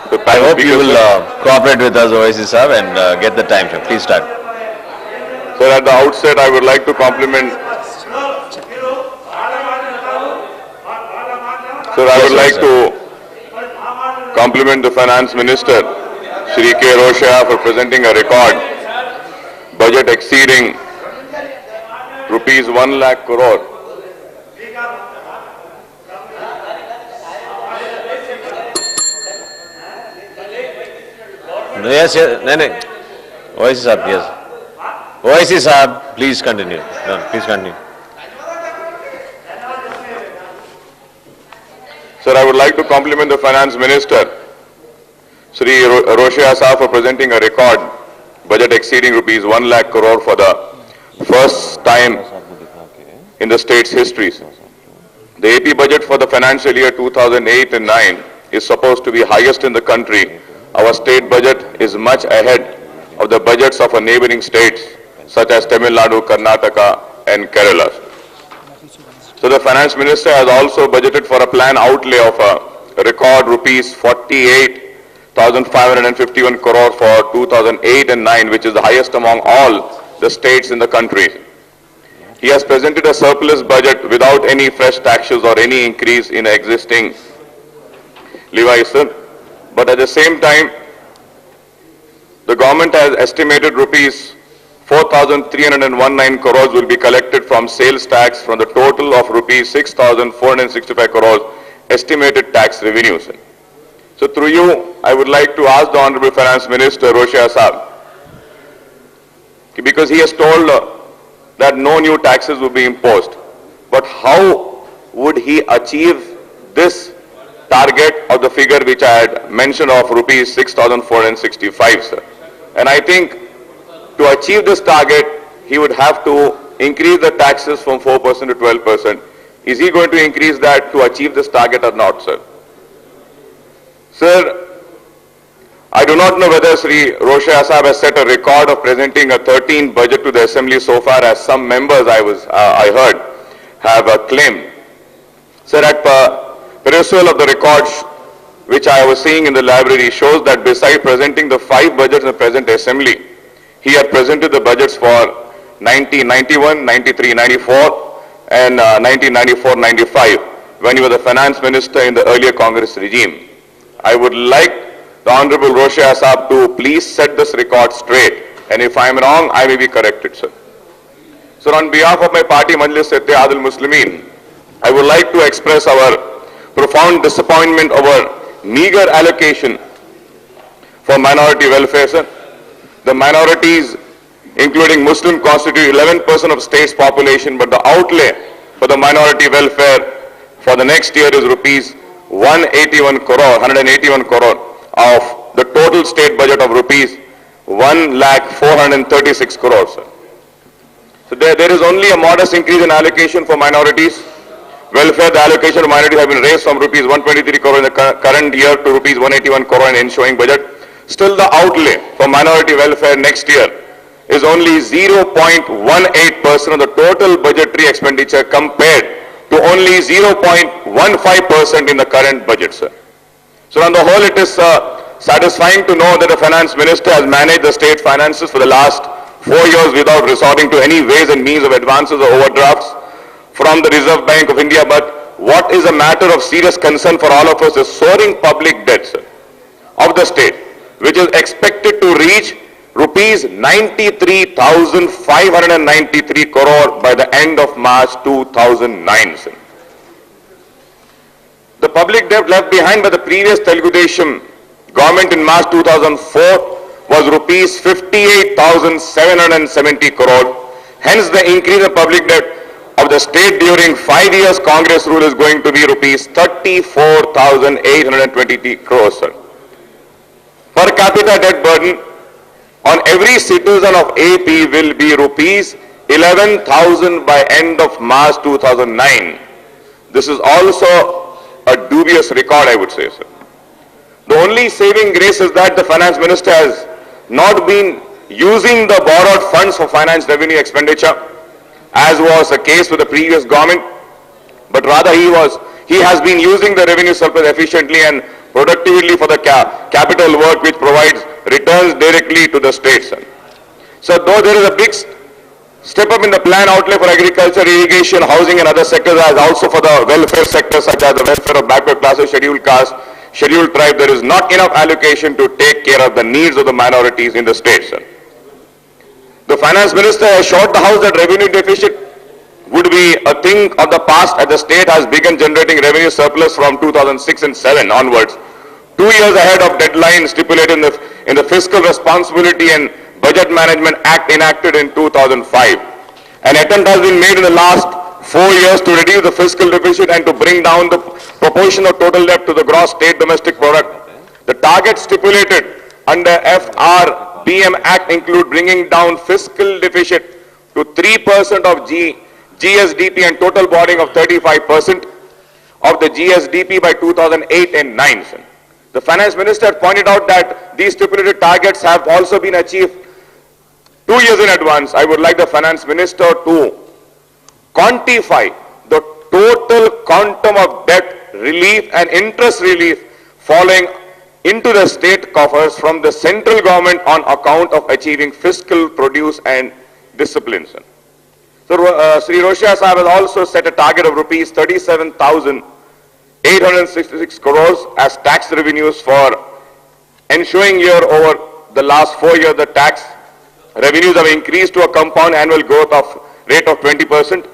The I panel hope you speakers, will sir. cooperate with us, OIC sir, and get the time, sir. Please start. Sir, at the outset, I would like to compliment. Sir, I Yes, would sir, like sir. to compliment the Finance Minister, Shri K. Roshaya, for presenting a record budget exceeding rupees 1 lakh crore. Yes, yes, no, no. OIC sir, yes. OIC sir, please continue. No, please continue. Sir, I would like to compliment the Finance Minister, Shri Roshaya Saab, for presenting a record budget exceeding rupees 1 lakh crore for the first time in the state's history. The AP budget for the financial year 2008 and 9 is supposed to be highest in the country. Our state budget is much ahead of the budgets of our neighboring states such as Tamil Nadu, Karnataka and Kerala. So the Finance Minister has also budgeted for a planned outlay of a record rupees 48,551 crore for 2008 and 9, which is the highest among all the states in the country. He has presented a surplus budget without any fresh taxes or any increase in existing levies. But at the same time, the government has estimated rupees 4,319 crores will be collected from sales tax from the total of rupees 6,465 crores estimated tax revenues. So through you, I would like to ask the Honorable Finance Minister, Roshaya Saab, because he has told that no new taxes will be imposed. But how would he achieve this target of the figure which I had mentioned of rupees 6,465, sir? And I think to achieve this target, he would have to increase the taxes from 4% to 12%. Is he going to increase that to achieve this target or not, sir? Sir, I do not know whether Sri Roshaya Saab has set a record of presenting a 13 budget to the Assembly so far, as some members I heard have claimed. Sir, at perusal of the records which I was seeing in the library shows that beside presenting the 5 budgets in the present Assembly, he had presented the budgets for 1991, 93, 94 and 1994, 95 when he was the Finance Minister in the earlier Congress regime. I would like the Honorable Roshaya Saab to please set this record straight, and if I am wrong, I may be corrected, sir. Sir, on behalf of my party, Majlis Ittihad al-Muslimin, I would like to express our profound disappointment over meager allocation for minority welfare, sir. The minorities, including Muslim, constitute 11% of state's population, but the outlay for the minority welfare for the next year is rupees 181 crore of the total state budget of rupees 1,436 crores. So there is only a modest increase in allocation for minorities welfare. The allocation of minorities have been raised from rupees 123 crore in the current year to rupees 181 crore in ensuing budget. Still, the outlay for minority welfare next year is only 0.18% of the total budgetary expenditure compared to only 0.15% in the current budget, sir. So on the whole, it is satisfying to know that the Finance Minister has managed the state finances for the last 4 years without resorting to any ways and means of advances or overdrafts from the Reserve Bank of India. But what is a matter of serious concern for all of us is soaring public debt, sir, of the state, which is expected to reach rupees 93,593 crore by the end of March 2009, sir. The public debt left behind by the previous Telugu Desam government in March 2004 was rupees 58,770 crore. Hence, the increase in public debt of the state during 5 years Congress rule is going to be rupees 34,820 crores, sir. Per capita debt burden on every citizen of AP will be rupees 11,000 by end of March 2009. This is also a dubious record, I would say, sir. The only saving grace is that the Finance Minister has not been using the borrowed funds for finance revenue expenditure, as was the case with the previous government, but rather he has been using the revenue surplus efficiently and productively for the capital work which provides returns directly to the states. So though there is a big step up in the plan outlay for agriculture, irrigation, housing and other sectors, as also for the welfare sector such as the welfare of backward classes, scheduled caste, scheduled tribe, there is not enough allocation to take care of the needs of the minorities in the states. The finance minister assured the House that revenue deficit would be a thing of the past as the state has begun generating revenue surplus from 2006 and 7 onwards, 2 years ahead of deadline stipulated in the Fiscal Responsibility and Budget Management Act enacted in 2005. An attempt has been made in the last 4 years to reduce the fiscal deficit and to bring down the proportion of total debt to the gross state domestic product. The target stipulated under FRBM Act include bringing down fiscal deficit to 3% of GSDP and total borrowing of 35% of the GSDP by 2008 and 9. The finance minister pointed out that these stipulated targets have also been achieved 2 years in advance. I would like the finance minister to quantify the total quantum of debt relief and interest relief falling into the state coffers from the central government on account of achieving fiscal produce and discipline. So Sri Roshia Sahib has also set a target of rupees 37,866 crores as tax revenues for ensuing year over the last 4 years. The tax revenues have increased to a compound annual growth of rate of 20%.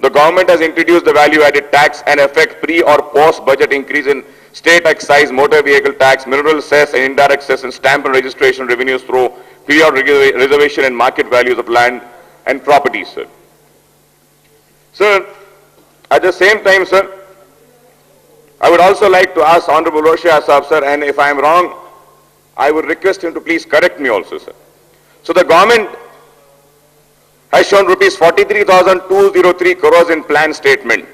The government has introduced the value-added tax and effect pre or post-budget increase in state excise, motor vehicle tax, mineral cess and indirect cess and stamp and registration revenues through period reservation and market values of land and properties, sir. Sir, at the same time, sir, I would also like to ask Honorable Roshia Sahib, sir, and if I am wrong, I would request him to please correct me also, sir. So the government has shown rupees 43,203 crores in plan statement.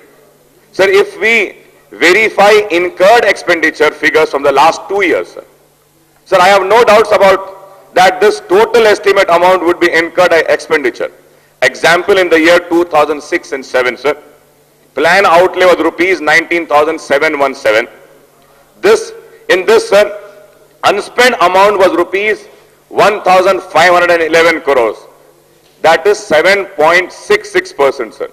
Sir, if we verify incurred expenditure figures from the last 2 years, sir, I have no doubts about that this total estimate amount would be incurred expenditure. Example, in the year 2006 and 7, sir, plan outlay was rupees 19,717. In this, sir, unspent amount was rupees 1,511 crores. That is 7.66%, sir.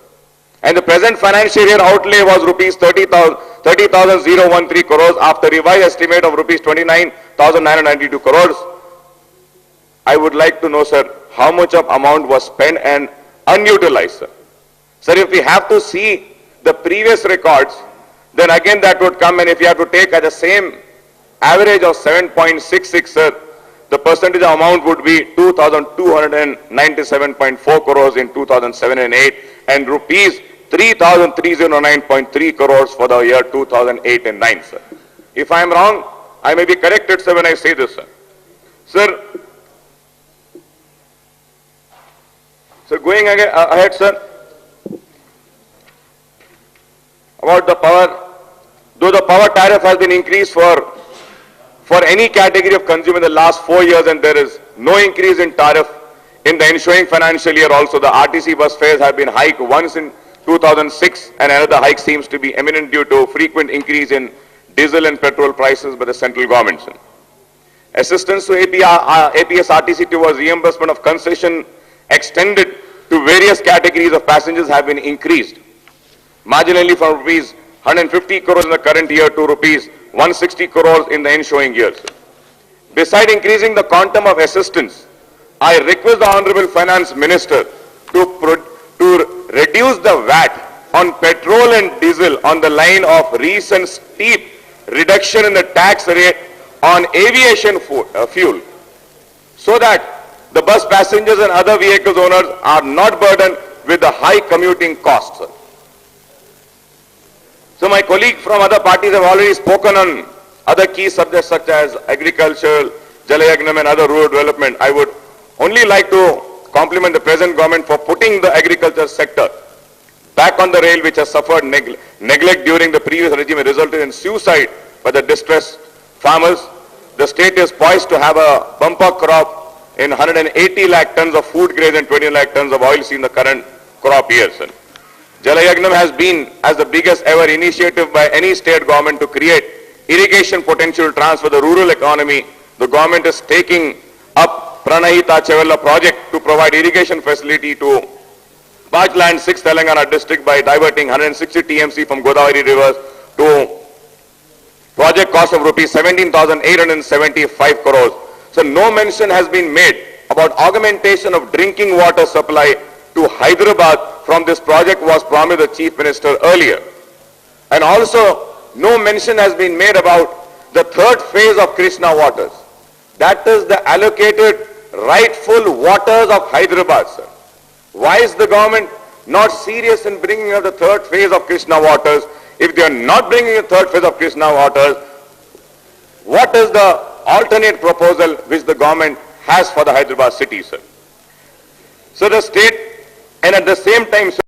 And the present financial year outlay was rupees 30,013 crores after revised estimate of rupees 29,992 crores. I would like to know, sir, how much of amount was spent and unutilized, sir. Sir, if we have to see the previous records, then again that would come, and if you have to take at the same average of 7.66, sir, the percentage amount would be 2,297.4 crores in 2007 and 8 and rupees 3,309.3 crores for the year 2008 and 9, sir. If I am wrong, I may be corrected, sir, when I say this, sir. Sir, going ahead, sir, about the power, though the power tariff has been increased for any category of consumer in the last 4 years and there is no increase in tariff in the ensuing financial year also, the RTC bus fares have been hiked once in 2006 and another hike seems to be imminent due to frequent increase in diesel and petrol prices by the central government. Sir. Assistance to APS RTC towards reimbursement of concession extended to various categories of passengers have been increased, marginally from rupees 150 crores in the current year to rupees 160 crores in the ensuing years. Besides increasing the quantum of assistance, I request the Honorable Finance Minister to reduce the VAT on petrol and diesel on the line of recent steep reduction in the tax rate on aviation fuel, so that the bus passengers and other vehicles owners are not burdened with the high commuting costs. So my colleagues from other parties have already spoken on other key subjects such as agriculture, Jal Yagnam and other rural development. I would only like to compliment the present government for putting the agriculture sector back on the rail, which has suffered neglect during the previous regime and resulted in suicide by the distressed farmers. The state is poised to have a bumper crop in 180 lakh tons of food grains and 20 lakh tons of oilseed in the current crop year. Jal Yagnam has been as the biggest ever initiative by any state government to create irrigation potential transfer the rural economy, the government is taking up Pranahita Chevella project to provide irrigation facility to Parkland 6 Telangana district by diverting 160 TMC from Godavari rivers to project cost of rupees 17,875 crores. So no mention has been made about augmentation of drinking water supply to Hyderabad from this project was promised the Chief Minister earlier. And also no mention has been made about the third phase of Krishna waters. That is the allocated rightful waters of Hyderabad, sir. Why is the government not serious in bringing up the third phase of Krishna waters? If they are not bringing the third phase of Krishna waters, what is the alternate proposal which the government has for the Hyderabad city, sir? So the state, and at the same time, sir,